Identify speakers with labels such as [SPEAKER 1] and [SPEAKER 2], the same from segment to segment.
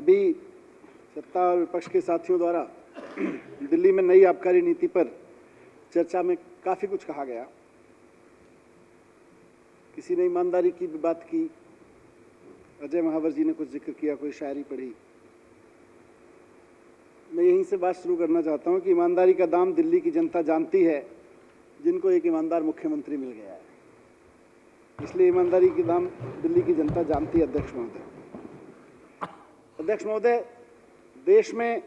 [SPEAKER 1] अभी सत्ता और विपक्ष के साथियों द्वारा दिल्ली में नई आबकारी नीति पर चर्चा में काफ़ी कुछ कहा गया। किसी ने ईमानदारी की भी बात की, अजय महावर जी ने कुछ जिक्र किया, कोई शायरी पढ़ी। मैं यहीं से बात शुरू करना चाहता हूं कि ईमानदारी का दाम दिल्ली की जनता जानती है, जिनको एक ईमानदार मुख्यमंत्री मिल गया है, इसलिए ईमानदारी के दाम दिल्ली की जनता जानती है। अध्यक्ष महोदय, देश में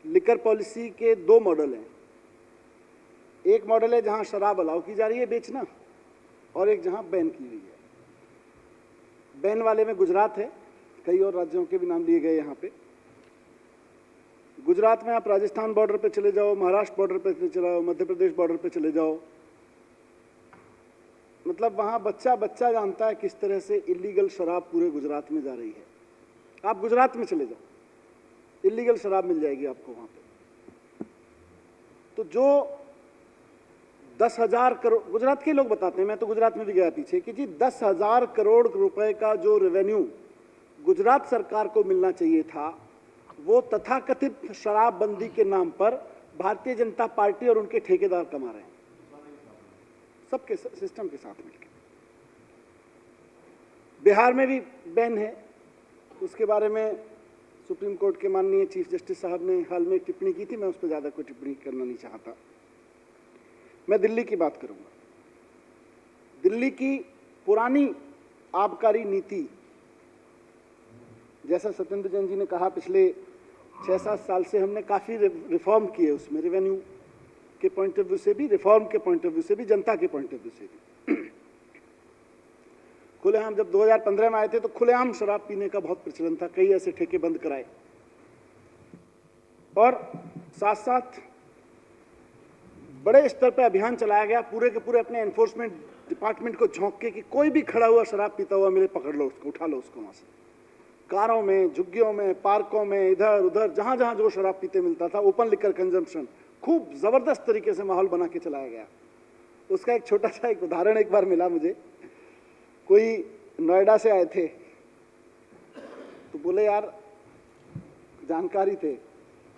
[SPEAKER 1] लिकर पॉलिसी के दो मॉडल हैं। एक मॉडल है जहां शराब अलाउ की जा रही है बेचना, और एक जहां बैन की हुई है। बैन वाले में गुजरात है, कई और राज्यों के भी नाम लिए गए यहाँ पे। गुजरात में आप राजस्थान बॉर्डर पे चले जाओ, महाराष्ट्र बॉर्डर पे चले जाओ, मध्य प्रदेश बॉर्डर पे चले जाओ, मतलब वहां बच्चा बच्चा जानता है किस तरह से इलीगल शराब पूरे गुजरात में जा रही है। आप गुजरात में चले जाओ, इलीगल शराब मिल जाएगी आपको वहां पे। तो जो 10,000 करोड़, गुजरात के लोग बताते हैं, मैं तो गुजरात में भी गया पीछे, कि जी 10,000 करोड़ रुपए का जो रेवेन्यू गुजरात सरकार को मिलना चाहिए था, वो तथाकथित शराबबंदी के नाम पर भारतीय जनता पार्टी और उनके ठेकेदार कमा रहे हैं, सबके सिस्टम के साथ मिलकर। बिहार में भी बैन है, उसके बारे में सुप्रीम कोर्ट के माननीय चीफ जस्टिस साहब ने हाल में एक टिप्पणी की थी, मैं उस पर ज़्यादा कोई टिप्पणी करना नहीं चाहता। मैं दिल्ली की बात करूंगा। दिल्ली की पुरानी आबकारी नीति, जैसा सत्येंद्र जैन जी ने कहा, पिछले 6-7 साल से हमने काफ़ी रिफॉर्म किए उसमें, रेवेन्यू के पॉइंट ऑफ व्यू से भी, रिफॉर्म के पॉइंट ऑफ व्यू से भी, जनता के पॉइंट ऑफ व्यू से भी। खुलेआम जब 2015 में आए थे तो खुलेआम शराब पीने का बहुत प्रचलन था, कई ऐसे ठेके बंद कराए, और साथ साथ बड़े स्तर पर अभियान चलाया गया, पूरे के पूरे अपने एनफोर्समेंट डिपार्टमेंट को झोंक के कि कोई भी खड़ा हुआ शराब पीता हुआ मिले, पकड़ लो उसको, उठा लो उसको वहां से। कारों में, झुग्गियों में, पार्कों में, इधर उधर जहां जहां जो शराब पीते मिलता था, ओपन लिकर कंजम्पशन, खूब जबरदस्त तरीके से माहौल बना के चलाया गया। उसका एक छोटा सा एक उदाहरण एक बार मिला मुझे। कोई नोएडा से आए थे, तो बोले यार, जानकारी थे,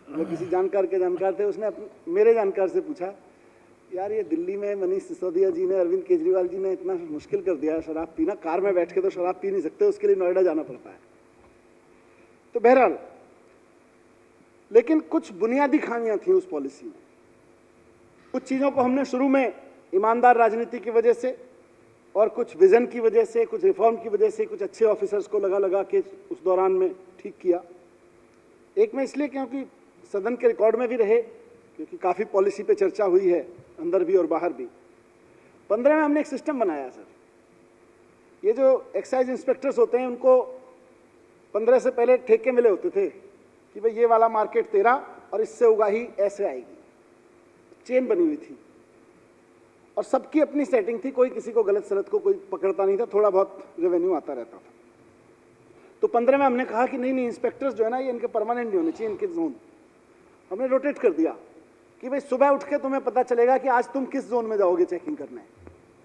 [SPEAKER 1] मतलब किसी जानकार के जानकार थे, उसने मेरे जानकार से पूछा, यार ये दिल्ली में मनीष सिसोदिया जी ने, अरविंद केजरीवाल जी ने इतना मुश्किल कर दिया है शराब पीना, कार में बैठ के तो शराब पी नहीं सकते, उसके लिए नोएडा जाना पड़ता है। तो बहरहाल, लेकिन कुछ बुनियादी खामियां थी उस पॉलिसी में। कुछ चीजों को हमने शुरू में ईमानदार राजनीति की वजह से, और कुछ विजन की वजह से, कुछ रिफॉर्म की वजह से, कुछ अच्छे ऑफिसर्स को लगा के उस दौरान में ठीक किया। एक में इसलिए क्योंकि सदन के रिकॉर्ड में भी रहे, क्योंकि काफ़ी पॉलिसी पे चर्चा हुई है, अंदर भी और बाहर भी। 15 में हमने एक सिस्टम बनाया सर। ये जो एक्साइज इंस्पेक्टर्स होते हैं, उनको 15 से पहले ठेके मिले होते थे कि भाई ये वाला मार्केट तेरा, और इससे उगाही ऐसे आएगी, चेन बनी हुई थी, और सबकी अपनी सेटिंग थी, कोई किसी को गलत सलत को कोई पकड़ता नहीं था, थोड़ा बहुत रेवेन्यू आता रहता था। तो 15 में हमने कहा कि नहीं, इंस्पेक्टर्स जो है ना, ये इनके परमानेंट नहीं होने चाहिए, इनके जोन हमने रोटेट कर दिया कि भाई सुबह उठ के तुम्हें पता चलेगा कि आज तुम किस जोन में जाओगे चेकिंग करने,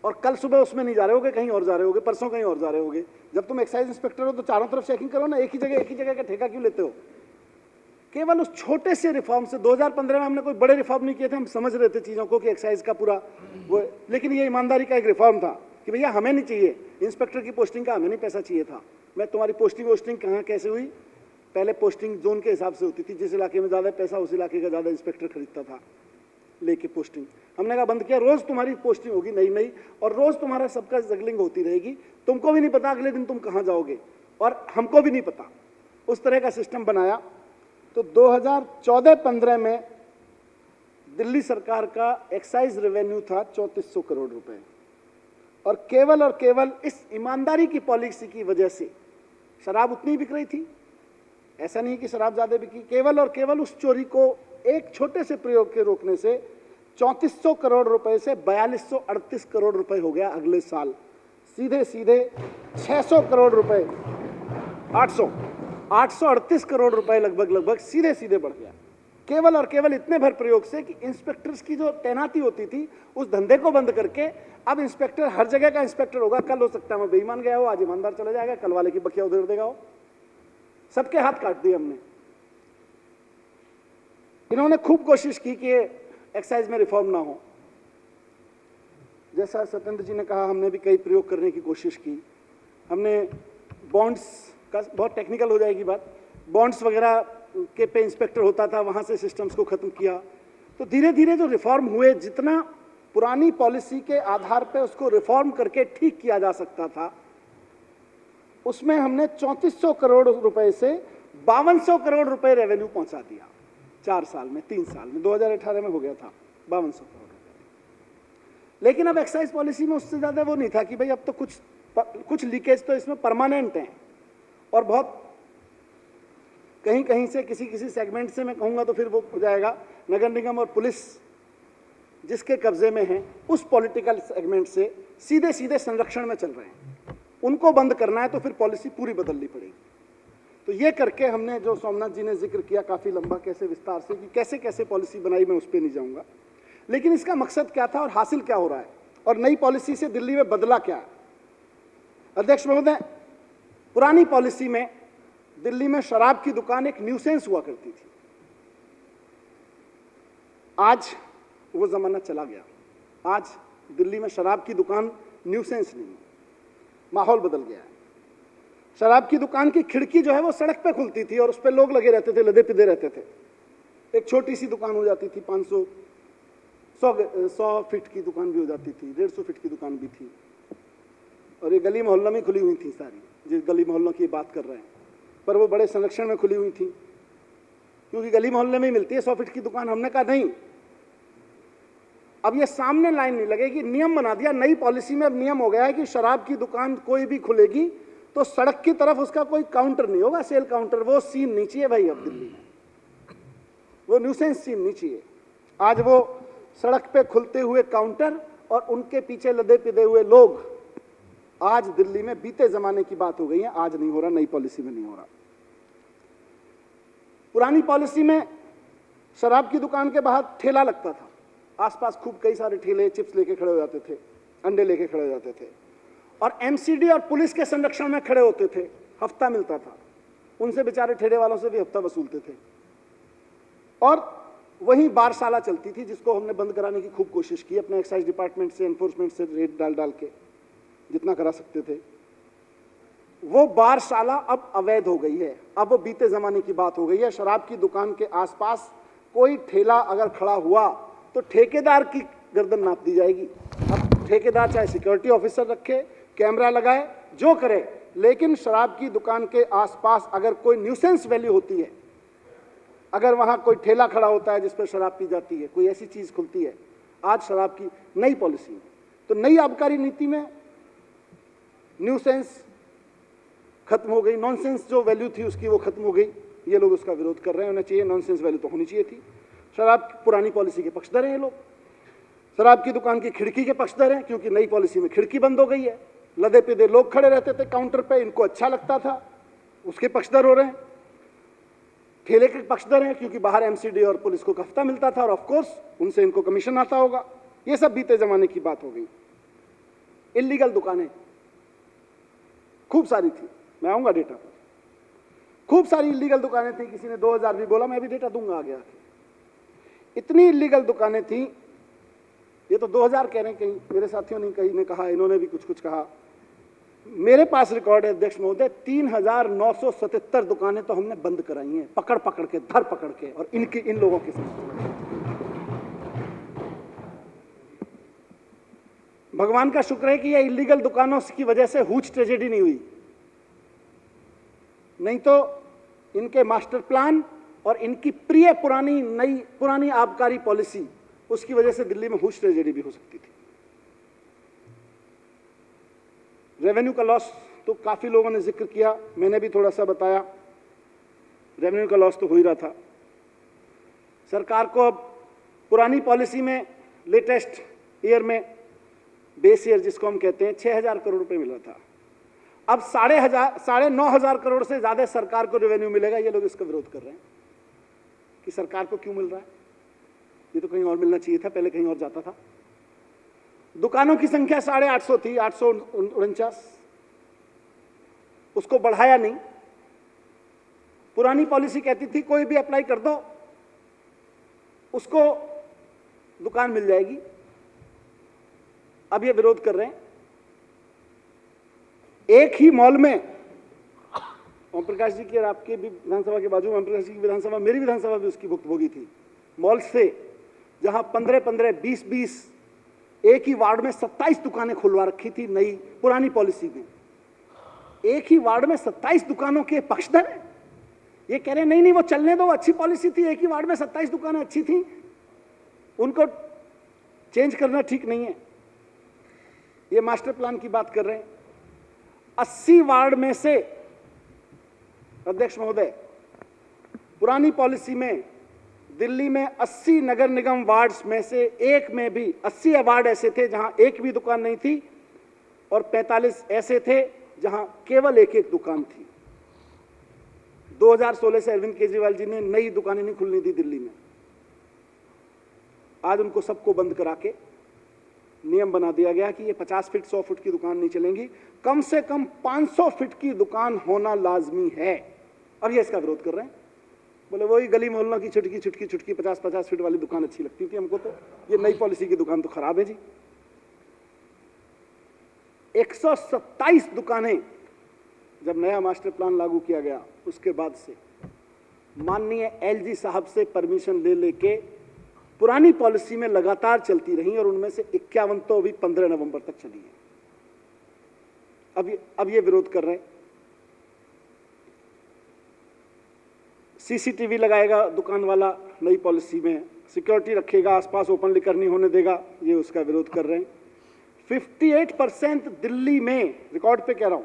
[SPEAKER 1] और कल सुबह उसमें नहीं जा रहे होगे, कहीं और जा रहे होगे, परसों कहीं और जा रहे होगे। जब तुम एक्साइज इंस्पेक्टर हो तो चारों तरफ चेकिंग करो ना, एक ही जगह का ठेका क्यों लेते हो? केवल उस छोटे से रिफॉर्म से, 2015 में हमने कोई बड़े रिफॉर्म नहीं किए थे, हम समझ रहे थे चीज़ों को कि एक्साइज का पूरा वो, लेकिन ये ईमानदारी का एक रिफॉर्म था कि भैया हमें नहीं चाहिए इंस्पेक्टर की पोस्टिंग का, हमें नहीं पैसा चाहिए था। मैं तुम्हारी पोस्टिंग कहाँ कैसे हुई? पहले पोस्टिंग जोन के हिसाब से होती थी, जिस इलाके में ज़्यादा पैसा उस इलाके का ज़्यादा इंस्पेक्टर खरीदता था लेके पोस्टिंग। हमने कहा बंद किया, रोज़ तुम्हारी पोस्टिंग होगी नई, और रोज़ तुम्हारा सबका जगलिंग होती रहेगी, तुमको भी नहीं पता अगले दिन तुम कहाँ जाओगे, और हमको भी नहीं पता। उस तरह का सिस्टम बनाया। तो 2014-15 में दिल्ली सरकार का एक्साइज रेवेन्यू था 3400 करोड़ रुपए, और केवल इस ईमानदारी की पॉलिसी की वजह से शराब उतनी बिक रही थी, ऐसा नहीं कि शराब ज्यादा बिकी, केवल उस चोरी को एक छोटे से प्रयोग के रोकने से 3400 करोड़ रुपए से 4238 करोड़ रुपए हो गया अगले साल। सीधे 600 करोड़ रुपए, 838 करोड़ रुपए लगभग सीधे बढ़ गया, केवल इतने भर प्रयोग से कि इंस्पेक्टर्स की जो तैनाती होती थी उस धंधे को बंद करके अब इंस्पेक्टर हर जगह का इंस्पेक्टर होगा। कल हो सकता है मैं बेईमान गया हो, आज ईमानदार चला जाएगा, कल वाले की बकिया उधेड़ देगा हो। सबके हाथ काट दिए हमने। इन्होंने खूब कोशिश की कि एक्साइज में रिफॉर्म ना हो। जैसा सत्येंद्र जी ने कहा, हमने भी कई प्रयोग करने की कोशिश की। हमने बॉन्ड्स का, बहुत टेक्निकल हो जाएगी बात, बॉन्ड्स वगैरह के पे इंस्पेक्टर होता था, वहाँ से सिस्टम्स को ख़त्म किया। तो धीरे धीरे जो रिफॉर्म हुए, जितना पुरानी पॉलिसी के आधार पे उसको रिफॉर्म करके ठीक किया जा सकता था, उसमें हमने 3400 करोड़ रुपए से 5200 करोड़ रुपए रेवेन्यू पहुंचा दिया 4 साल में, 3 साल में। 2018 में हो गया था 5200 करोड़ रुपए। लेकिन अब एक्साइज पॉलिसी में उससे ज़्यादा वो नहीं था कि भाई अब तो कुछ लीकेज तो इसमें परमानेंट हैं, और बहुत कहीं कहीं से किसी सेगमेंट से मैं कहूँगा तो फिर वो हो जाएगा, नगर निगम और पुलिस जिसके कब्जे में है उस पॉलिटिकल सेगमेंट से सीधे सीधे संरक्षण में चल रहे हैं। उनको बंद करना है तो फिर पॉलिसी पूरी बदलनी पड़ेगी। तो ये करके हमने, जो सोमनाथ जी ने जिक्र किया काफ़ी लंबा, कैसे विस्तार से, कि कैसे कैसे पॉलिसी बनाई, मैं उस पर नहीं जाऊँगा। लेकिन इसका मकसद क्या था और हासिल क्या हो रहा है, और नई पॉलिसी से दिल्ली में बदला क्या है। अध्यक्ष महोदय, पुरानी पॉलिसी में दिल्ली में शराब की दुकान एक न्यूसेंस हुआ करती थी। आज वो जमाना चला गया। आज दिल्ली में शराब की दुकान न्यूसेंस नहीं है, माहौल बदल गया है। शराब की दुकान की खिड़की जो है वो सड़क पे खुलती थी और उस पे लोग लगे रहते थे, लदे पिदे रहते थे। एक छोटी सी दुकान हो जाती थी, 100 फीट की दुकान भी हो जाती थी, 150 फीट की दुकान भी थी, और ये गली मोहल्लों में खुली हुई थी सारी, जिस गली मोहल्लों की बात कर रहे हैं। पर वो बड़े संरक्षण में खुली हुई थी, क्योंकि गली मोहल्ले में ही मिलती है 100 फीट की दुकान। हमने कहा नहीं, अब ये सामने लाइन नहीं लगेगी, नियम बना दिया। नई पॉलिसी में अब नियम हो गया है कि शराब की दुकान कोई भी खुलेगी तो सड़क की तरफ उसका कोई काउंटर नहीं होगा, सेल काउंटर। वो सीन नहीं चाहिए भाई अब दिल्ली में, वो न्यूसेंस सीन नहीं चाहिए। आज वो सड़क पे खुलते हुए काउंटर और उनके पीछे लदे पिदे हुए लोग, आज दिल्ली में बीते जमाने की बात हो गई है। आज नहीं हो रहा, नई पॉलिसी में नहीं हो रहा। पुरानी पॉलिसी में शराब की दुकान के बाहर ठेला लगता था, आसपास खूब कई सारे ठेले चिप्स लेके खड़े हो जाते थे, अंडे लेके खड़े हो जाते थे, और एमसीडी और पुलिस के संरक्षण में खड़े होते थे। हफ्ता मिलता था, उनसे बेचारे ठेले वालों से भी हफ्ता वसूलते थे। और वहीं बारशाला चलती थी, जिसको हमने बंद कराने की खूब कोशिश की, अपने एक्साइज डिपार्टमेंट से, एनफोर्समेंट से रेड डाल के जितना करा सकते थे। वो बारशाला अब अवैध हो गई है, अब वो बीते जमाने की बात हो गई है। शराब की दुकान के आसपास कोई ठेला अगर खड़ा हुआ तो ठेकेदार की गर्दन नाप दी जाएगी। अब ठेकेदार चाहे सिक्योरिटी ऑफिसर रखे, कैमरा लगाए, जो करे, लेकिन शराब की दुकान के आसपास अगर कोई न्यूसेंस वैल्यू होती है, अगर वहां कोई ठेला खड़ा होता है जिस पर शराब पी जाती है, कोई ऐसी चीज खुलती है, आज शराब की नई पॉलिसी में, तो नई आबकारी नीति में न्यूसेंस खत्म हो गई, नॉनसेंस जो वैल्यू थी उसकी वो खत्म हो गई। ये लोग उसका विरोध कर रहे हैं, होना चाहिए, नॉनसेंस वैल्यू तो होनी चाहिए थी। शराब पुरानी पॉलिसी के पक्षधर हैं ये लोग। शराब की दुकान की खिड़की के पक्षधर हैं, क्योंकि नई पॉलिसी में खिड़की बंद हो गई है। लदे पिदे लोग खड़े रहते थे काउंटर पे, इनको अच्छा लगता था, उसके पक्षधर हो रहे हैं। ठेले के पक्षधर हैं, क्योंकि बाहर एमसीडी और पुलिस को हफ्ता मिलता था, और ऑफकोर्स उनसे इनको कमीशन आता होगा। ये सब बीते जमाने की बात हो गई। इलीगल दुकानें खूब सारी थी, मैं आऊंगा डेटा पर। खूब सारी इलीगल दुकानें थी, किसी ने 2000 भी बोला, मैं भी डेटा दूंगा आगे आके। इतनी इलीगल दुकानें थी, ये तो 2000 कह रहे हैं, कहीं मेरे साथियों ने कहीं ने कहा, इन्होंने भी कुछ कहा। मेरे पास रिकॉर्ड है अध्यक्ष महोदय, 3977 दुकानें तो हमने बंद कराई हैं, पकड़ पकड़ के, धर पकड़ के, और इन लोगों के साथ। भगवान का शुक्र है कि ये इलीगल दुकानों की वजह से हुज ट्रेजेडी नहीं हुई, नहीं तो इनके मास्टर प्लान और इनकी प्रिय पुरानी आबकारी पॉलिसी, उसकी वजह से दिल्ली में हुज ट्रेजेडी भी हो सकती थी। रेवेन्यू का लॉस तो काफी लोगों ने जिक्र किया, मैंने भी थोड़ा सा बताया। रेवेन्यू का लॉस तो हो ही रहा था। सरकार को अब पुरानी पॉलिसी में लेटेस्ट ईयर में, बेस ईयर जिसको हम कहते हैं, 6000 करोड़ रुपए मिल रहा था। अब 9,500 करोड़ से ज्यादा सरकार को रेवेन्यू मिलेगा। ये लोग इसका विरोध कर रहे हैं कि सरकार को क्यों मिल रहा है, ये तो कहीं और मिलना चाहिए था, पहले कहीं और जाता था। दुकानों की संख्या 850 थी, 849, उसको बढ़ाया नहीं, पुरानी पॉलिसी कहती थी कोई भी अप्लाई कर दो, उसको दुकान मिल जाएगी। अब ये विरोध कर रहे हैं। एक ही मॉल में, ओम प्रकाश जी की और आपके भी विधानसभा के बाजू में ओम प्रकाश जी की विधानसभा, मेरी विधानसभा भी उसकी भुक्तभोगी थी। मॉल से जहां 15-15, 20-20, एक ही वार्ड में 27 दुकानें खुलवा रखी थी नई पुरानी पॉलिसी में। एक ही वार्ड में 27 दुकानों के पक्षधर हैं। ये कह रहे हैं नहीं नहीं वो चलने दो, अच्छी पॉलिसी थी, एक ही वार्ड में 27 दुकानें अच्छी थी, उनको चेंज करना ठीक नहीं है। ये मास्टर प्लान की बात कर रहे हैं। 80 वार्ड में से, अध्यक्ष महोदय, पुरानी पॉलिसी में दिल्ली में 80 नगर निगम वार्ड्स में से एक में भी 80 वार्ड ऐसे थे जहां एक भी दुकान नहीं थी और 45 ऐसे थे जहां केवल एक एक दुकान थी। 2016 से अरविंद केजरीवाल जी ने नई दुकानें नहीं खुलने दी दिल्ली में। आज उनको सबको बंद करा के नियम बना दिया गया कि ये 50 फीट 100 फीट की दुकान नहीं चलेंगी, कम से कम 500 फीट की दुकान होना लाजमी है। और ये इसका विरोध कर रहे हैं। बोले वही गली मोहल्लों की छुटकी छुटकी छुटकी 50-50 फीट वाली दुकान अच्छी लगती थी हमको, तो ये नई पॉलिसी की दुकान तो खराब है जी। 127 दुकानें जब नया मास्टर प्लान लागू किया गया उसके बाद से माननीय एलजी साहब से परमिशन ले लेके पुरानी पॉलिसी में लगातार चलती रही और उनमें से 51 तो अभी 15 नवंबर तक चली है। अब ये विरोध कर रहे हैं। सीसीटीवी लगाएगा दुकान वाला नई पॉलिसी में, सिक्योरिटी रखेगा, आसपास ओपन लिकर नहीं होने देगा, ये उसका विरोध कर रहे हैं। 58% दिल्ली में, रिकॉर्ड पे कह रहा हूं,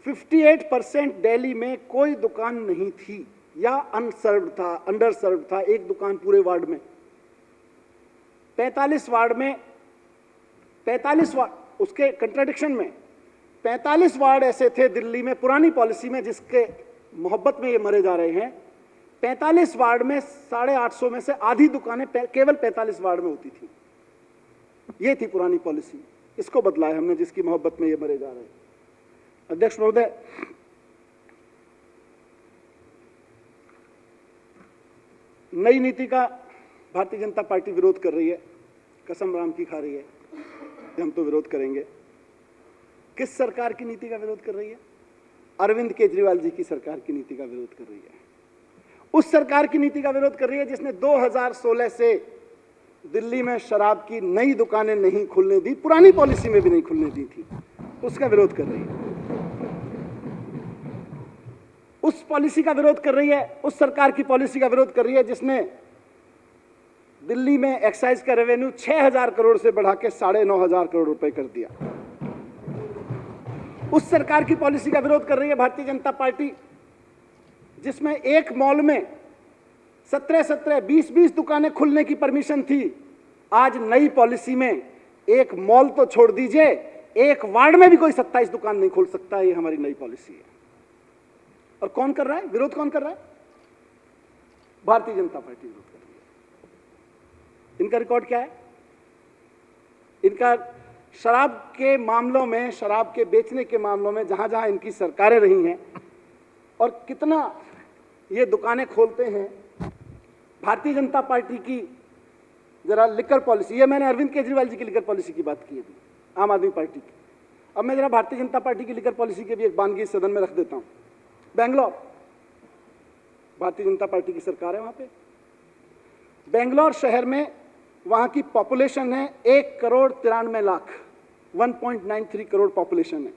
[SPEAKER 1] 58% दिल्ली में कोई दुकान नहीं थी या अनसर्व्ड था, अंडर सर्व्ड था, एक दुकान पूरे वार्ड में। 45 वार्ड में, 45 वार्ड, उसके कंट्राडिक्शन में 45 वार्ड ऐसे थे दिल्ली में पुरानी पॉलिसी में जिसके मोहब्बत में ये मरे जा रहे हैं। 45 वार्ड में 850 में से आधी दुकानें केवल 45 वार्ड में होती थी। ये थी पुरानी पॉलिसी, इसको बदला है हमने जिसकी मोहब्बत में ये मरे जा रहे हैं। अध्यक्ष महोदय, नई नीति का भारतीय जनता पार्टी विरोध कर रही है, कसम राम की खा रही है, हम तो विरोध करेंगे। किस सरकार की नीति का विरोध कर रही है? अरविंद केजरीवाल जी की सरकार की नीति का विरोध कर रही है। उस सरकार की नीति का विरोध कर रही है जिसने 2016 से दिल्ली में शराब की नई दुकानें नहीं खुलने दी, पुरानी पॉलिसी में भी नहीं खुलने दी थी, उसका विरोध कर रही है। उस पॉलिसी का विरोध कर रही है, उस सरकार की पॉलिसी का विरोध कर रही है जिसने दिल्ली में एक्साइज का रेवेन्यू 6000 करोड़ से बढ़ा के 9500 करोड़ रुपए कर दिया। उस सरकार की पॉलिसी का विरोध कर रही है भारतीय जनता पार्टी जिसमें एक मॉल में 17-17, 20-20 दुकानें खुलने की परमिशन थी। आज नई पॉलिसी में एक मॉल तो छोड़ दीजिए, एक वार्ड में भी कोई 27 दुकान नहीं खोल सकता। ये हमारी नई पॉलिसी है। और कौन कर रहा है विरोध? कौन कर रहा है? भारतीय जनता पार्टी विरोध कर रही है। इनका रिकॉर्ड क्या है? इनका शराब के मामलों में, शराब के बेचने के मामलों में जहां जहां इनकी सरकारें रही हैं और कितना ये दुकानें खोलते हैं। भारतीय जनता पार्टी की जरा लिकर पॉलिसी, ये मैंने अरविंद केजरीवाल जी की लिकर पॉलिसी की बात की है, आम आदमी पार्टी की। अब मैं जरा भारतीय जनता पार्टी की लिकर पॉलिसी की भी एक बानगी सदन में रख देता हूं। बेंगलोर, भारतीय जनता पार्टी की सरकार है वहां पे। बेंगलोर शहर में वहां की पॉपुलेशन है 1,93,00,000, 1.93 करोड़ पॉपुलेशन है।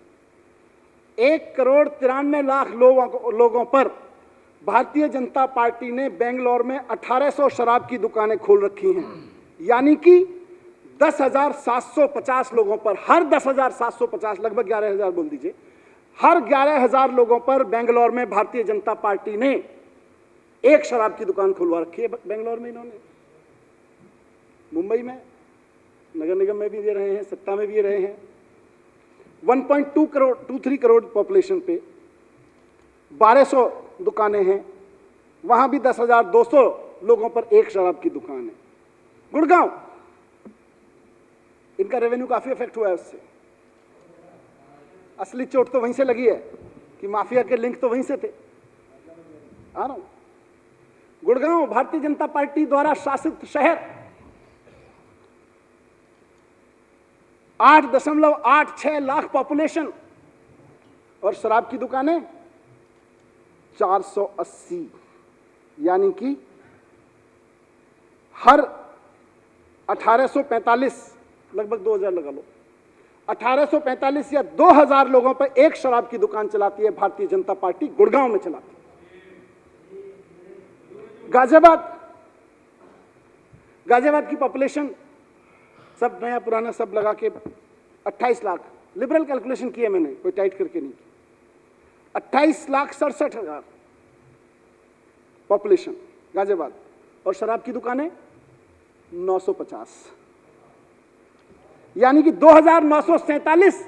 [SPEAKER 1] 1,93,00,000 लोगों पर भारतीय जनता पार्टी ने बेंगलोर में 1800 शराब की दुकानें खोल रखी हैं। यानी कि 10,750 लोगों पर, हर 10,750, लगभग 11,000 बोल दीजिए, हर 11,000 लोगों पर बेंगलोर में भारतीय जनता पार्टी ने एक शराब की दुकान खुलवा रखी है। बेंगलोर में इन्होंने, मुंबई में, नगर निगम में भी दे रहे हैं, सत्ता में भी रहे हैं। 1.23 करोड़ पॉपुलेशन पे 1200 दुकानें हैं, वहां भी 10,200 लोगों पर एक शराब की दुकान है। गुड़गांव, इनका रेवेन्यू काफी इफेक्ट हुआ है उससे। असली चोट तो वहीं से लगी है कि माफिया के लिंक तो वहीं से थे। आ रहा हूं। गुड़गांव भारतीय जनता पार्टी द्वारा शासित शहर, 8.86 लाख पॉपुलेशन और शराब की दुकानें 480, यानी कि हर 1845, लगभग 2000 लगा लो, 1845 या 2000 लोगों पर एक शराब की दुकान चलाती है भारतीय जनता पार्टी, गुड़गांव में चलाती है। गाजियाबाद की पॉपुलेशन सब नया पुराना सब लगा के 28 लाख, लिबरल कैलकुलेशन किया मैंने, कोई टाइट करके नहीं, 28,67,000 पॉपुलेशन गाजियाबाद, और शराब की दुकानें 950, यानी कि 2,947,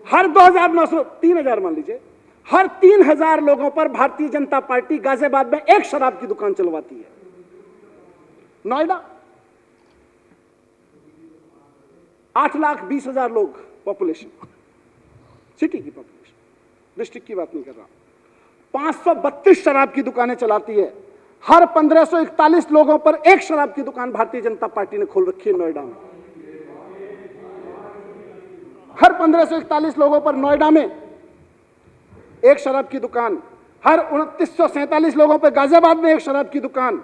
[SPEAKER 1] हर 2,900, 3,000 मान लीजिए, हर 3,000 लोगों पर भारतीय जनता पार्टी गाजियाबाद में एक शराब की दुकान चलवाती है। नोएडा 8,20,000 लोग पॉपुलेशन, सिटी की पॉपुलेशन, डिस्ट्रिक्ट की बात नहीं कर रहा, 532 शराब की दुकानें चलाती है, हर 1541 लोगों पर एक शराब की दुकान भारतीय जनता पार्टी ने खोल रखी है नोएडा में। हर 1541 लोगों पर नोएडा में एक शराब की दुकान, हर 2947 लोगों पर गाजियाबाद में एक शराब की दुकान,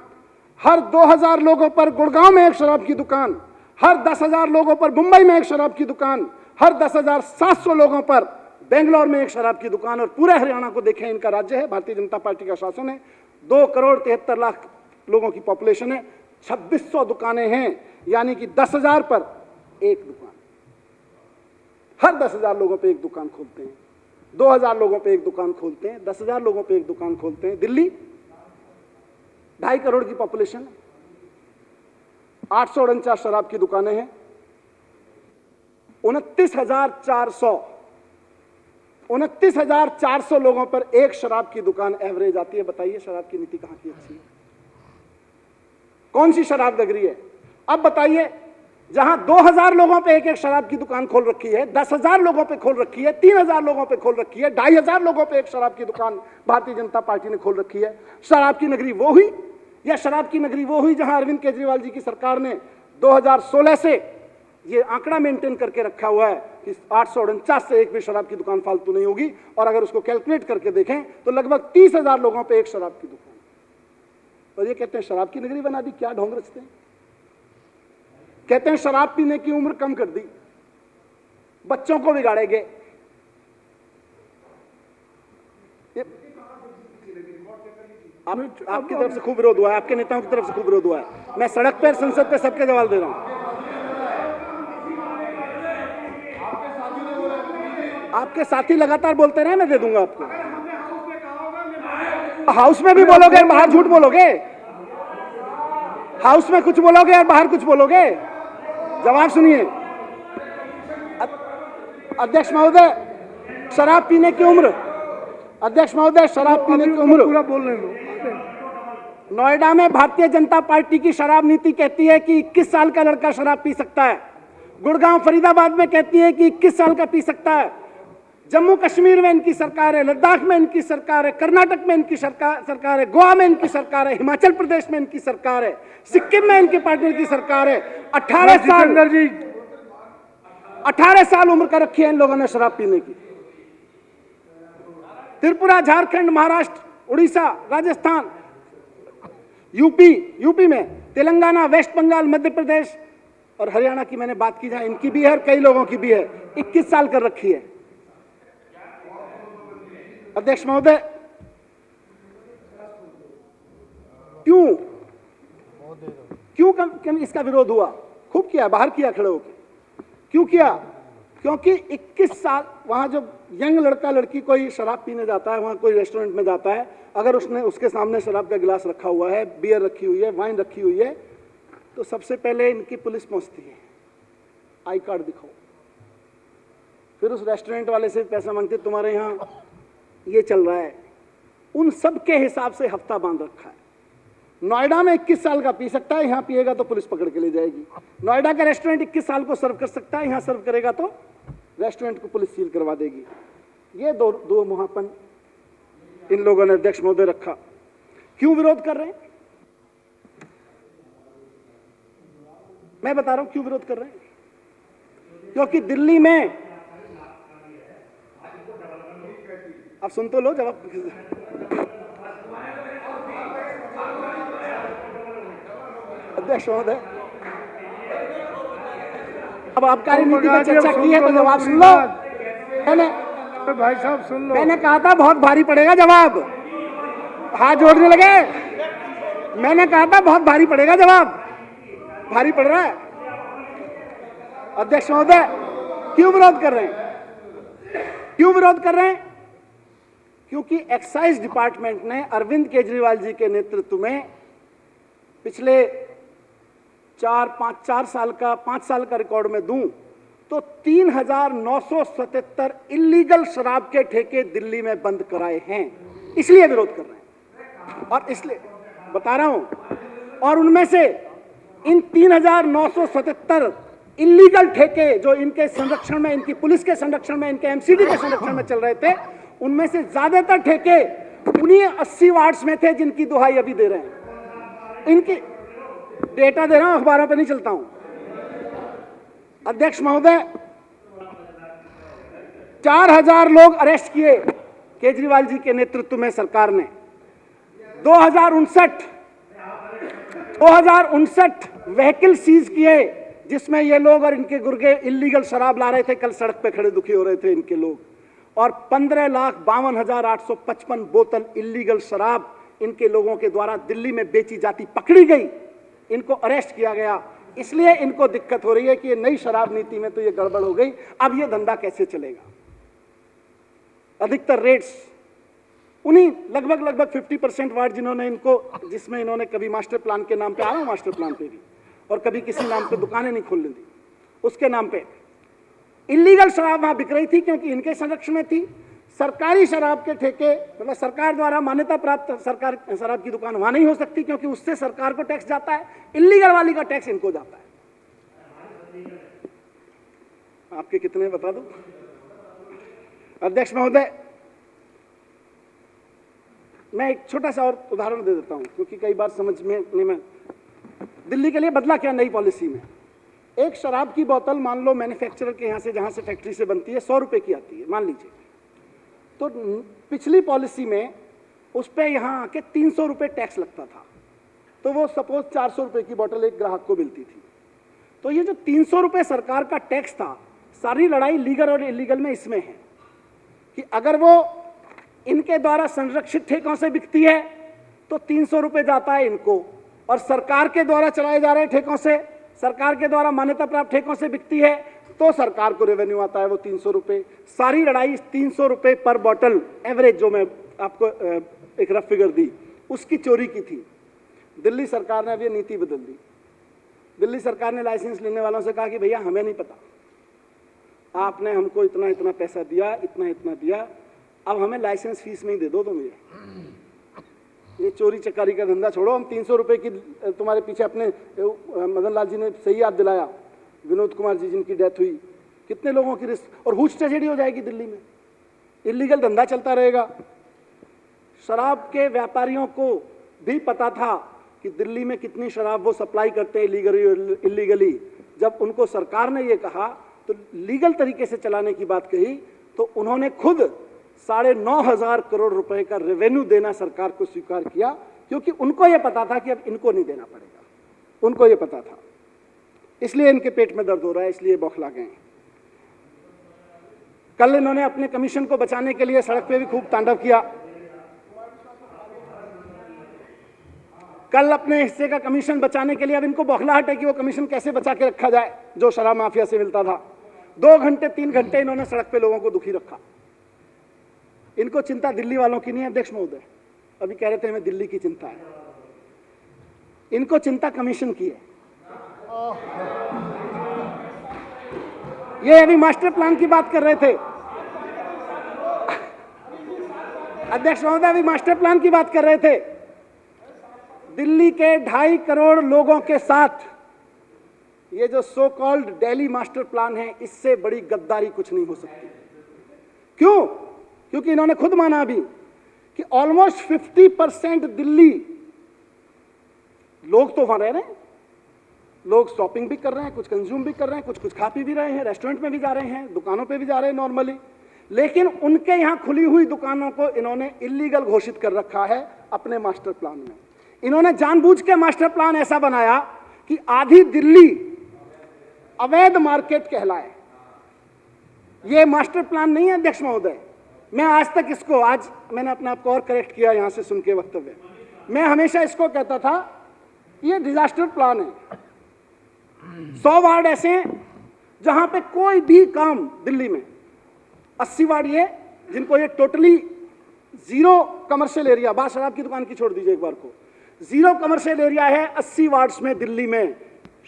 [SPEAKER 1] हर 2000 लोगों पर गुड़गांव में एक शराब की दुकान, हर 10,000 लोगों पर मुंबई में एक शराब की दुकान, हर 10,700 लोगों पर बेंगलोर में एक शराब की दुकान। और पूरे हरियाणा को देखें, इनका राज्य है, भारतीय जनता पार्टी का शासन है, 2,73,00,000 लोगों की पॉपुलेशन है, 2600 दुकानें हैं, यानी कि 10,000 पर एक दुकान, हर 10,000 लोगों पे एक दुकान खोलते हैं, 2,000 लोगों पे एक दुकान खोलते हैं, 10,000 लोगों पे एक दुकान खोलते हैं। दिल्ली 2.5 करोड़ की पॉपुलेशन, 849 शराब की दुकानें हैं, 29,400 लोगों पर एक शराब की दुकान एवरेज आती है। बताइए शराब की नीति कहां की अच्छी है? कौन सी शराब लग रही है? अब बताइए, जहां 2,000 लोगों पे एक एक शराब की दुकान खोल रखी है, 10,000 लोगों पे खोल रखी है, 3,000 लोगों पे खोल रखी है, 2,500 लोगों पे एक शराब की दुकान भारतीय जनता पार्टी ने खोल रखी है। शराब की नगरी वो हुई, या शराब की नगरी वो हुई जहां अरविंद केजरीवाल जी की सरकार ने 2016 से ये आंकड़ा मेंटेन करके रखा हुआ है कि 849 से एक भी शराब की दुकान फालतू नहीं होगी, और अगर उसको कैलकुलेट करके देखें तो लगभग 30,000 लोगों पे एक शराब की दुकान। और ये कहते हैं शराब की नगरी बना दी। क्या ढोंग रचते हैं? कहते हैं शराब पीने की उम्र कम कर दी, बच्चों को बिगाड़ेंगे। आपकी तरफ से खूब विरोध हुआ है, आपके नेताओं की तरफ से खूब विरोध हुआ है। मैं सड़क पर, संसद पे सबके जवाब दे रहा हूं। आपके साथी लगातार बोलते रहे, मैं दे दूंगा आपको। हाउस में भी बोलोगे और बाहर झूठ बोलोगे? हाउस में कुछ बोलोगे और बाहर कुछ बोलोगे? जवाब सुनिए। अध्यक्ष महोदय, शराब पीने की उम्र, अध्यक्ष महोदय, शराब पीने की उम्र पूरा बोलने दो। नोएडा में भारतीय जनता पार्टी की शराब नीति कहती है कि 21 साल का लड़का शराब पी सकता है। गुड़गांव फरीदाबाद में कहती है कि 21 साल का पी सकता है। जम्मू कश्मीर में इनकी सरकार है, लद्दाख में इनकी सरकार है, कर्नाटक में इनकी सरकार है, गोवा में इनकी सरकार है, हिमाचल प्रदेश में इनकी सरकार है, सिक्किम में इनकी पार्टी की सरकार है। 18 साल उम्र का रखी है इन लोगों ने शराब पीने की। त्रिपुरा, झारखंड, महाराष्ट्र, उड़ीसा, राजस्थान, यूपी में, तेलंगाना, वेस्ट बंगाल, मध्य प्रदेश और हरियाणा की मैंने बात की जहां इनकी भी है और कई लोगों की भी है, 21 साल कर रखी है। अध्यक्ष महोदय, क्यों इसका विरोध हुआ? खूब किया, बाहर किया खड़े होकर। क्यों किया? क्योंकि 21 साल, वहां जब यंग लड़का लड़की कोई शराब पीने जाता है, वहां कोई रेस्टोरेंट में जाता है, अगर उसके सामने शराब का गिलास रखा हुआ है, बियर रखी हुई है, वाइन रखी हुई है, तो सबसे पहले इनकी पुलिस पहुंचती है, आई कार्ड दिखाओ। फिर उस रेस्टोरेंट वाले से पैसा मांगते, तुम्हारे यहाँ ये चल रहा है। उन सब के हिसाब से हफ्ता बांध रखा है। नोएडा में 21 साल का पी सकता है, यहां पिएगा तो पुलिस पकड़ के ले जाएगी। नोएडा का रेस्टोरेंट 21 साल को सर्व कर सकता है, यहां सर्व करेगा तो रेस्टोरेंट को पुलिस सील करवा देगी। ये दो मुहापन इन लोगों ने अध्यक्ष महोदय रखा। क्यों विरोध कर रहे हैं? मैं बता रहा हूं क्यों विरोध कर रहे हैं। क्योंकि दिल्ली में, आप सुन तो लो जवाब। अध्यक्ष महोदय, अब आबकारी नीति पर चर्चा की है तो जवाब सुन लो।
[SPEAKER 2] भाई साहब सुन लो।
[SPEAKER 1] मैंने कहा था बहुत भारी पड़ेगा जवाब, हाथ जोड़ने लगे। मैंने कहा था बहुत भारी पड़ेगा जवाब, भारी पड़ रहा है। अध्यक्ष महोदय, क्यों विरोध कर रहे हैं? क्यों विरोध कर रहे हैं? क्योंकि एक्साइज डिपार्टमेंट ने अरविंद केजरीवाल जी के नेतृत्व में पिछले 5 साल का रिकॉर्ड में दूं तो 3,977 इलीगल शराब के ठेके दिल्ली में बंद कराए हैं। इसलिए विरोध कर रहे हैं और इसलिए बता रहा हूं। और उनमें से इन 3,977 इलीगल ठेके जो इनके संरक्षण में, इनकी पुलिस के संरक्षण में, इनके एमसीडी के संरक्षण में चल रहे थे, उनमें से ज्यादातर ठेके उन्हीं 80 वार्ड्स में थे जिनकी दुहाई अभी दे रहे हैं। इनकी डेटा दे रहा हूं, अखबारों पे नहीं चलता हूं। अध्यक्ष महोदय, 4,000 लोग अरेस्ट किए केजरीवाल जी के नेतृत्व में सरकार ने। 2059 व्हीकल सीज किए जिसमें ये लोग और इनके गुर्गे इलीगल शराब ला रहे थे। कल सड़क पे खड़े दुखी हो रहे थे इनके लोग। और 15,52,855 बोतल इलीगल शराब इनके लोगों के द्वारा दिल्ली में बेची जाती पकड़ी गई। इनको अरेस्ट किया गया। इसलिए इनको दिक्कत हो रही है कि ये नई शराब नीति में तो ये गड़बड़ हो गई, अब ये धंधा कैसे चलेगा। अधिकतर रेट्स उन्हीं लगभग 50% वार्ड जिन्होंने इनको, जिसमें इन्होंने कभी मास्टर प्लान के नाम पे, आ रहा हूं मास्टर प्लान पे भी, और कभी किसी नाम पे दुकानें नहीं खोलने दी, उसके नाम पे इलीगल शराब वहां बिक रही थी क्योंकि इनके संरक्षण में थी। सरकारी शराब के ठेके, मतलब सरकार द्वारा मान्यता प्राप्त सरकार शराब की दुकान वहां नहीं हो सकती क्योंकि उससे सरकार को टैक्स जाता है। इलीगल वाली का टैक्स इनको जाता है। आपके कितने बता दूं? अध्यक्ष महोदय, मैं एक छोटा सा और उदाहरण दे देता हूं क्योंकि कई बार समझ में नहीं। मैं दिल्ली के लिए बदला क्या नई पॉलिसी में? एक शराब की बोतल मान लो मैन्युफैक्चरर के यहां से, जहां से फैक्ट्री से बनती है, 100 रुपए की आती है मान लीजिए। तो पिछली पॉलिसी में उस पर यहां आके 300 रुपए टैक्स लगता था। तो वो सपोज 400 रुपए की बोतल एक ग्राहक को मिलती थी। तो ये जो 300 रुपए सरकार का टैक्स था, सारी लड़ाई लीगल और इलीगल में इसमें है कि अगर वो इनके द्वारा संरक्षित ठेकों से बिकती है तो 300 रुपए जाता है इनको, और सरकार के द्वारा चलाए जा रहे ठेकों से, सरकार के द्वारा मान्यता प्राप्त ठेकों से बिकती है तो सरकार को रेवेन्यू आता है वो 300 रुपए। सारी लड़ाई 300 रुपए पर बॉटल एवरेज, जो मैं आपको एक रफ फिगर दी, उसकी चोरी की थी। दिल्ली सरकार ने अब ये नीति बदल दी। दिल्ली सरकार ने लाइसेंस लेने वालों से कहा कि भैया हमें नहीं पता, आपने हमको इतना इतना पैसा दिया, इतना इतना दिया, अब हमें लाइसेंस फीस में ही दे दो तुम। ये चोरी चकारी का धंधा छोड़ो, हम 300 रुपए की तुम्हारे पीछे। अपने मदन लाल जी ने सही याद दिलाया, विनोद कुमार जी जिनकी डेथ हुई, कितने लोगों की रिस्क और हुच ट्रेजेडी हो जाएगी दिल्ली में। इलीगल धंधा चलता रहेगा। शराब के व्यापारियों को भी पता था कि दिल्ली में कितनी शराब वो सप्लाई करते हैं इलीगली। जब उनको सरकार ने ये कहा तो लीगल तरीके से चलाने की बात कही तो उन्होंने खुद 9,500 करोड़ रुपए का रेवेन्यू देना सरकार को स्वीकार किया, क्योंकि उनको यह पता था कि अब इनको नहीं देना पड़ेगा। उनको यह पता था, इसलिए इनके पेट में दर्द हो रहा है, इसलिए बौखला गए। कल इन्होंने अपने कमीशन को बचाने के लिए सड़क पे भी खूब तांडव किया। कल अपने हिस्से का कमीशन बचाने के लिए अब इनको बौखलाहट है कि वो कमीशन कैसे बचा के रखा जाए जो शराब माफिया से मिलता था। 2 घंटे 3 घंटे इन्होंने सड़क पे लोगों को दुखी रखा। इनको चिंता दिल्ली वालों की नहीं है अध्यक्ष महोदय, अभी कह रहे थे हमें दिल्ली की चिंता है, इनको चिंता कमीशन की है। ये अभी मास्टर प्लान की बात कर रहे थे अध्यक्ष महोदय, अभी मास्टर प्लान की बात कर रहे थे। दिल्ली के 2.5 करोड़ लोगों के साथ ये जो so called Delhi master plan है, इससे बड़ी गद्दारी कुछ नहीं हो सकती। क्यों? क्योंकि इन्होंने खुद माना अभी कि ऑलमोस्ट 50% दिल्ली लोग तो वहां रह रहे हैं, लोग शॉपिंग भी कर रहे हैं, कुछ कंज्यूम भी कर रहे हैं, कुछ कुछ खा पी भी रहे हैं, रेस्टोरेंट में भी जा रहे हैं, दुकानों पे भी जा रहे हैं नॉर्मली, लेकिन उनके यहां खुली हुई दुकानों को इन्होंने इलीगल घोषित कर रखा है अपने मास्टर प्लान में। इन्होंने जानबूझ के मास्टर प्लान ऐसा बनाया कि आधी दिल्ली अवैध मार्केट कहलाए। यह मास्टर प्लान नहीं है अध्यक्ष महोदय। मैं आज तक इसको, आज मैंने अपने आप को और करेक्ट किया यहां से सुन के वक्तव्य, मैं हमेशा इसको कहता था ये डिजास्टर प्लान है। 100 वार्ड ऐसे हैं जहां पे कोई भी काम दिल्ली में, 80 वार्ड ये जिनको ये टोटली जीरो कमर्शियल एरिया, बात शराब की दुकान की छोड़ दीजिए एक बार को, जीरो कमर्शियल एरिया है 80 वार्ड्स में दिल्ली में।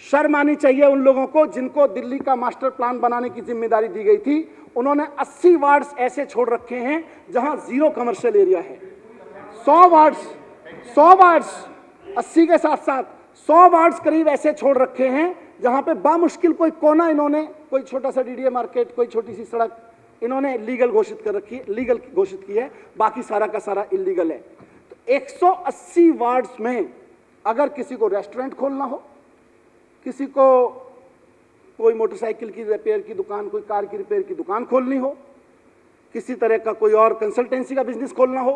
[SPEAKER 1] शर्म आनी चाहिए उन लोगों को जिनको दिल्ली का मास्टर प्लान बनाने की जिम्मेदारी दी गई थी। उन्होंने 80 वार्ड्स ऐसे छोड़ रखे हैं जहां जीरो कमर्शियल एरिया है। 100 वार्ड्स 80 के साथ साथ 100 वार्ड्स करीब ऐसे छोड़ रखे हैं जहां पे बामुश्किल कोई कोना इन्होंने, कोई छोटा सा डीडीए मार्केट, कोई छोटी सी सड़क इन्होंने लीगल घोषित कर रखी है, लीगल घोषित की है, बाकी सारा का सारा इलीगल है। तो 180 वार्ड्स में अगर किसी को रेस्टोरेंट खोलना हो, किसी को कोई मोटरसाइकिल की रिपेयर की दुकान, कोई कार की रिपेयर की दुकान खोलनी हो, किसी तरह का कोई और कंसल्टेंसी का बिजनेस खोलना हो,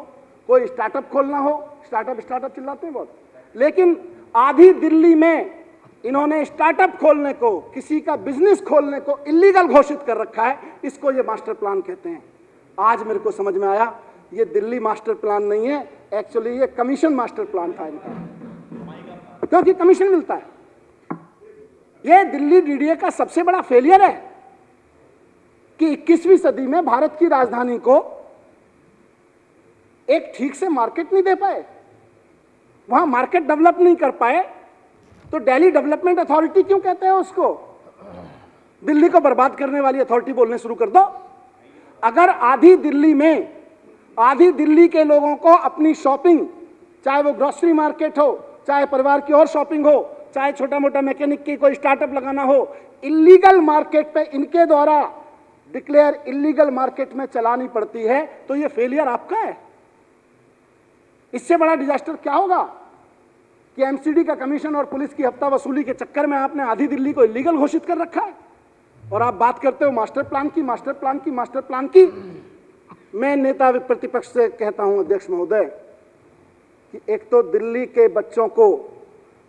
[SPEAKER 1] कोई स्टार्टअप खोलना हो, स्टार्टअप चिल्लाते हैं बहुत, लेकिन आधी दिल्ली में इन्होंने स्टार्टअप खोलने को, किसी का बिजनेस खोलने को इलीगल घोषित कर रखा है। इसको ये मास्टर प्लान कहते हैं। आज मेरे को समझ में आया ये दिल्ली मास्टर प्लान नहीं है, एक्चुअली ये कमीशन मास्टर प्लान था इनका, क्योंकि कमीशन मिलता है। ये दिल्ली डीडीए का सबसे बड़ा फेलियर है कि 21वीं सदी में भारत की राजधानी को एक ठीक से मार्केट नहीं दे पाए, वहां मार्केट डेवलप नहीं कर पाए, तो दिल्ली डेवलपमेंट अथॉरिटी क्यों कहते हैं उसको? दिल्ली को बर्बाद करने वाली अथॉरिटी बोलने शुरू कर दो। अगर आधी दिल्ली के लोगों को अपनी शॉपिंग, चाहे वो ग्रोसरी मार्केट हो, चाहे परिवार की और शॉपिंग हो, चाहे छोटा मोटा मैकेनिक की कोई स्टार्टअप लगाना हो, इलीगल मार्केट पे इनके द्वारा डिक्लेयर इलीगल मार्केट में चलानी पड़ती है, तो ये फेलियर आपका है। इससे बड़ा डिजास्टर क्या होगा कि एमसीडी का कमीशन और पुलिस की हफ्ता वसूली के चक्कर में आपने आधी दिल्ली को इलीगल घोषित कर रखा है, और आप बात करते हो मास्टर प्लान की। मैं नेता प्रतिपक्ष से कहता हूं अध्यक्ष महोदय कि एक तो दिल्ली के बच्चों को,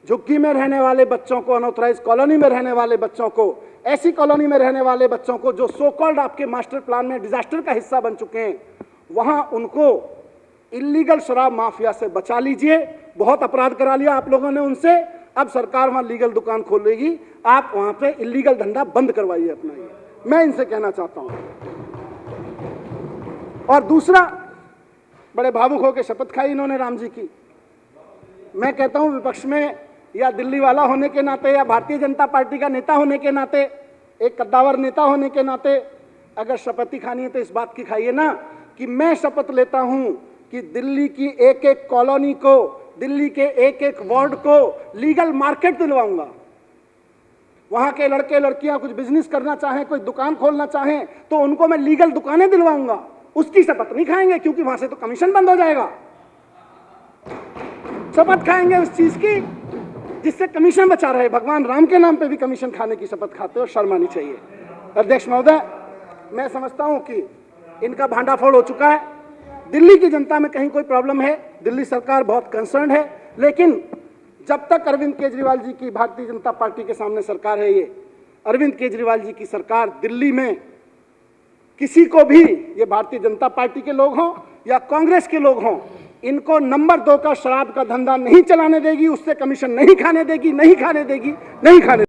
[SPEAKER 1] झुग्गी में रहने वाले बच्चों को, अनऑथराइज कॉलोनी में रहने वाले बच्चों को, ऐसी कॉलोनी में रहने वाले बच्चों को जो सो कॉल्ड आपके मास्टर प्लान में डिजास्टर का हिस्सा बन चुके हैं, वहां उनको इलीगल शराब माफिया से बचा लीजिए। बहुत अपराध करा लिया आप लोगों ने उनसे, अब सरकार वहां लीगल दुकान खोलेगी, आप वहां पे इलीगल धंधा बंद करवाइए अपना। ये मैं इनसे कहना चाहता हूं। और दूसरा, बड़े भावुक होकर शपथ खाई इन्होंने राम जी की। मैं कहता हूं विपक्ष में, या दिल्ली वाला होने के नाते, या भारतीय जनता पार्टी का नेता होने के नाते, एक कद्दावर नेता होने के नाते, अगर शपथ ही खानी है तो इस बात की खाइए ना कि मैं शपथ लेता हूं कि दिल्ली की एक एक कॉलोनी को, दिल्ली के एक एक वार्ड को लीगल मार्केट दिलवाऊंगा। वहां के लड़के लड़कियां कुछ बिजनेस करना चाहें, कोई दुकान खोलना चाहें, तो उनको मैं लीगल दुकानें दिलवाऊंगा। उसकी शपथ नहीं खाएंगे क्योंकि वहां से तो कमीशन बंद हो जाएगा। शपथ खाएंगे उस चीज की जिससे कमीशन बचा रहे। भगवान राम के नाम पे भी कमीशन खाने की शपथ खाते हो, शर्म आनी चाहिए। अध्यक्ष महोदय, मैं समझता हूं कि इनका भांडाफोड़ हो चुका है। दिल्ली की जनता में कहीं कोई प्रॉब्लम है, दिल्ली सरकार बहुत कंसर्न है, लेकिन जब तक अरविंद केजरीवाल जी की भारतीय जनता पार्टी के सामने सरकार है, ये अरविंद केजरीवाल जी की सरकार दिल्ली में किसी को भी, ये भारतीय जनता पार्टी के लोग हों या कांग्रेस के लोग हों, इनको नंबर 2 का शराब का धंधा नहीं चलाने देगी, उससे कमीशन नहीं खाने देगी।